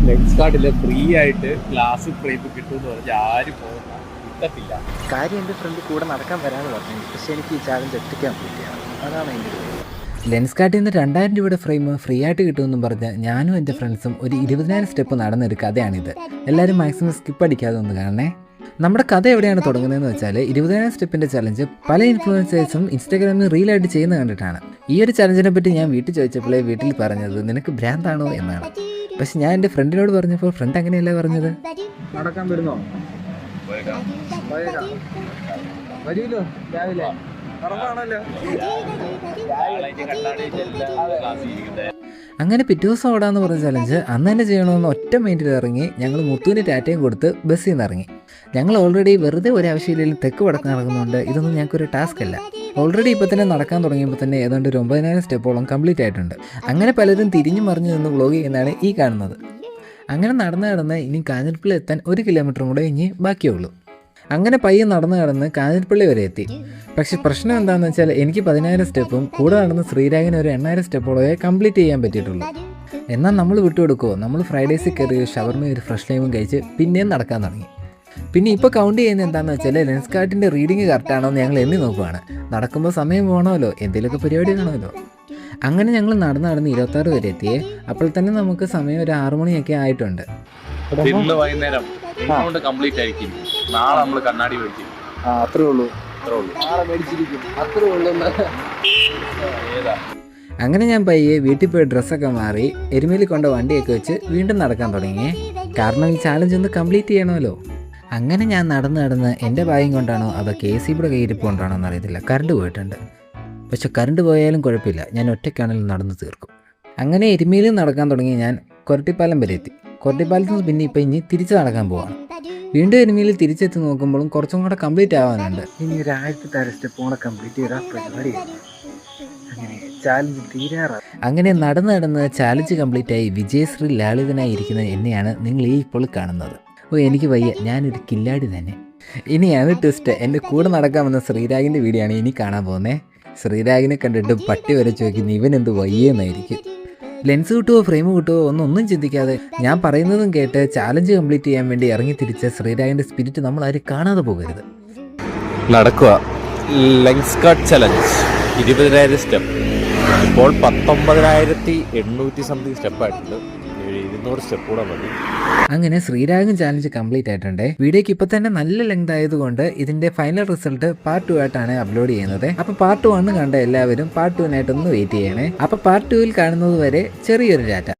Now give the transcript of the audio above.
Lens കാർഡിൽ free ആയിട്ട് glass frame കിട്ടുമെന്ന് പറഞ്ഞാൽ ആരും പോകുന്ന കിട്ടത്തില്ല. കാര്യം എൻ്റെ ഫ്രണ്ട് കൂടെ നടക്കാൻ വരാമെന്ന് പറഞ്ഞു, പക്ഷേ എനിക്ക് ഈ ചാലഞ്ച് ഒറ്റയ്ക്കാൻ പറ്റിയാണ്. അതാണ് എൻ്റെ ഒരു ലെൻസ് കാർഡിൽ നിന്ന് 2000 രൂപയുടെ ഫ്രെയിം ഫ്രീ ആയിട്ട് കിട്ടുമെന്നും പറഞ്ഞ് ഞാനും എൻ്റെ ഫ്രണ്ട്സും ഒരു 20,000 സ്റ്റെപ്പ് നടന്നൊരു കഥയാണിത്. എല്ലാവരും മാക്സിമം സ്കിപ്പ് അടിക്കാതെ ഒന്ന് കാണണേ. നമ്മുടെ കഥ എവിടെയാണ് തുടങ്ങുന്നതെന്ന് വെച്ചാൽ 20,000 സ്റ്റെപ്പിൻ്റെ ചലഞ്ച് പല ഇൻഫ്ലുവൻസേഴ്സും ഇൻസ്റ്റാഗ്രാമിൽ റീലായിട്ട് ചെയ്യുന്നത് കണ്ടിട്ടാണ്. ഈ ഒരു ചലഞ്ചിനെ പറ്റി ഞാൻ വീട്ടിൽ ചോദിച്ചപ്പോഴേ വീട്ടിൽ പറഞ്ഞത് നിനക്ക് ഭ്രാന്താണോ എന്നാണ്. പക്ഷെ ഞാൻ എൻ്റെ ഫ്രണ്ടിനോട് പറഞ്ഞപ്പോൾ ഫ്രണ്ട് അങ്ങനെയല്ല പറഞ്ഞത്. നടക്കാൻ വരുന്നോ? വരൂല്ലോ രാവിലെ. അങ്ങനെ പിറ്റേ ദിവസം ഓടാന്ന് പറഞ്ഞ ചലഞ്ച് അന്ന് തന്നെ ചെയ്യണമെന്ന് ഒറ്റ മൈൻഡിൽ ഇറങ്ങി ഞങ്ങൾ മുത്തൂന് ടാറ്റയും കൊടുത്ത് ബസ്സിൽ നിന്ന് ഇറങ്ങി. ഞങ്ങൾ ഓൾറെഡി വെറുതെ ഒരാവശ്യമില്ലെങ്കിലും തെക്ക് വടക്ക് നടക്കുന്നുണ്ട്. ഇതൊന്നും ഞങ്ങൾക്കൊരു ടാസ്ക് അല്ല. ഓൾറെഡി ഇപ്പോൾ തന്നെ നടക്കാൻ തുടങ്ങിയപ്പോൾ തന്നെ ഏതാണ്ട് ഒരു 9,000 സ്റ്റെപ്പോളം കംപ്ലീറ്റ് ആയിട്ടുണ്ട്. അങ്ങനെ പലരും തിരിഞ്ഞു മറിഞ്ഞു നിന്ന് വ്ളോഗ് ചെയ്യുന്നതാണ് ഈ കാണുന്നത്. അങ്ങനെ നടന്ന് ഇനി കാഞ്ഞിരപ്പള്ളി എത്താൻ 1 കിലോമീറ്ററും കൂടെ ഇനി ബാക്കിയുള്ളൂ. അങ്ങനെ പയ്യെ നടന്ന് കാഞ്ഞിരപ്പള്ളി വരെ എത്തി. പക്ഷെ പ്രശ്നം എന്താണെന്ന് വെച്ചാൽ എനിക്ക് 10,000 സ്റ്റെപ്പും കൂടെ നടന്ന് ശ്രീരാഗിന് ഒരു 8,000 സ്റ്റെപ്പോളമേ കംപ്ലീറ്റ് ചെയ്യാൻ പറ്റിയിട്ടുള്ളൂ. എന്നാൽ നമ്മൾ വിട്ടുകൊടുക്കുമോ? നമ്മൾ ഫ്രൈഡേസിൽ കയറി ഷവർമയും ഒരു ഫ്രഷ് ലൈമും കഴിച്ച് പിന്നെയും നടക്കാൻ തുടങ്ങി. പിന്നെ ഇപ്പോൾ കൗണ്ട് ചെയ്യുന്നത് എന്താണെന്ന് വെച്ചാൽ ലെൻസ് കാർഡിൻ്റെ റീഡിങ് കറക്റ്റാണോ എന്ന് ഞങ്ങൾ എണ്ണി നോക്കുവാണ്. നടക്കുമ്പോൾ സമയം പോകണമല്ലോ, എന്തെങ്കിലുമൊക്കെ പരിപാടി കാണുമല്ലോ. അങ്ങനെ ഞങ്ങൾ നടന്ന് 26 വരെ എത്തിയേ. അപ്പോൾ തന്നെ നമുക്ക് സമയം ഒരു 6 മണിയൊക്കെ ആയിട്ടുണ്ട്. ഇന്ന് വൈകുന്നേരം കംപ്ലീറ്റ് ആയിരിക്കും. നാളെ നമ്മൾ കണ്ണാടി മേടിക്കും. അത്രേ ഉള്ളൂ. നാളെ മേടിച്ചിരിക്കും. അത്രേ ഉള്ളൂ. ഏതാ? അങ്ങനെ ഞാൻ പയ്യെ വീട്ടിൽ പോയി ഡ്രസ്സൊക്കെ മാറി എരുമേലി കൊണ്ട് വണ്ടിയൊക്കെ വെച്ച് വീണ്ടും നടക്കാൻ തുടങ്ങി. കാരണം ഈ ചാലഞ്ച് ഒന്ന് കംപ്ലീറ്റ് ചെയ്യണമല്ലോ. അങ്ങനെ ഞാൻ നടന്ന് എൻ്റെ ഭാഗ്യം കൊണ്ടാണോ അതോ KCBയുടെ കയ്യിരിപ്പ് കൊണ്ടാണോ എന്നറിയത്തില്ല, കറണ്ട് പോയിട്ടുണ്ട്. പക്ഷെ കറണ്ട് പോയാലും കുഴപ്പമില്ല, ഞാൻ ഒറ്റയ്ക്കാണെങ്കിലും നടന്ന് തീർക്കും. അങ്ങനെ എരുമേലിൽ നടക്കാൻ തുടങ്ങി ഞാൻ കൊരട്ടിപ്പാലം വരെ എത്തി. കൊരട്ടിപ്പാലത്ത് നിന്ന് പിന്നെ ഇപ്പം ഇനി തിരിച്ച് നടക്കാൻ പോവാണ്. വീണ്ടും എരുമേലിൽ തിരിച്ചെത്തി നോക്കുമ്പോഴും കുറച്ചും കൂടെ കംപ്ലീറ്റ് ആവാനുണ്ട്. ഇനി ഒരു 1000 സ്റ്റെപ്പ് കൂടെ കംപ്ലീറ്റ് ചെയ്താൽ പരിപാടി അങ്ങനെ ചാലഞ്ച് തീരാറാണ്. അങ്ങനെ നടന്ന് ചാലഞ്ച് കംപ്ലീറ്റായി വിജയശ്രീ ലാളിതനായി ഇരിക്കുന്ന എന്നെയാണ് നിങ്ങൾ ഈ ഇപ്പോൾ കാണുന്നത്. എനിക്ക് വയ്യ, ഞാനൊരു കില്ലാടി തന്നെ. ഇനിയാണ് ട്വിസ്റ്റ്. എൻ്റെ കൂടെ നടക്കാമെന്ന ശ്രീരാഗിൻ്റെ വീഡിയോ ആണ് ഇനി കാണാൻ പോകുന്നത്. ശ്രീരാഗിനെ കണ്ടിട്ട് പട്ടി വരെ ചോദിക്കുന്ന ഇവൻ എന്ത് വയ്യെന്നായിരിക്കും. ലെൻസ് കിട്ടുമോ ഫ്രെയിം കിട്ടുമോ ഒന്നും ചിന്തിക്കാതെ ഞാൻ പറയുന്നതും കേട്ട് ചാലഞ്ച് കംപ്ലീറ്റ് ചെയ്യാൻ വേണ്ടി ഇറങ്ങി തിരിച്ച ശ്രീരാഗിൻ്റെ സ്പിരിറ്റ് നമ്മൾ ആരും കാണാതെ പോകരുത്. നടക്കുക ലെൻസ് കാർഡ് ചലഞ്ച് 20,000 സ്റ്റെപ്പ്. ഇപ്പോൾ 19,800 സംതിങ് സ്റ്റെപ്പായിട്ടുണ്ട്. 200 സ്റ്റെപ്പ് കൂടെ മതി. അങ്ങനെ ശ്രീരാഗൻ ചാലഞ്ച് കംപ്ലീറ്റ് ആയിട്ടുണ്ട്. വീഡിയോക്ക് ഇപ്പോൾ തന്നെ നല്ല ലെങ്ത് ആയതുകൊണ്ട് ഇതിൻ്റെ ഫൈനൽ റിസൾട്ട് പാർട്ട് 2 ആയിട്ടാണ് അപ്ലോഡ് ചെയ്യുന്നത്. അപ്പോൾ പാർട്ട് 1 കണ്ട എല്ലാവരും പാർട്ട് 2 ആയിട്ടൊന്ന് വെയിറ്റ് ചെയ്യണേ. അപ്പോൾ പാർട്ട് 2 കാണുന്നത് വരെ ചെറിയൊരു ടാറ്റ.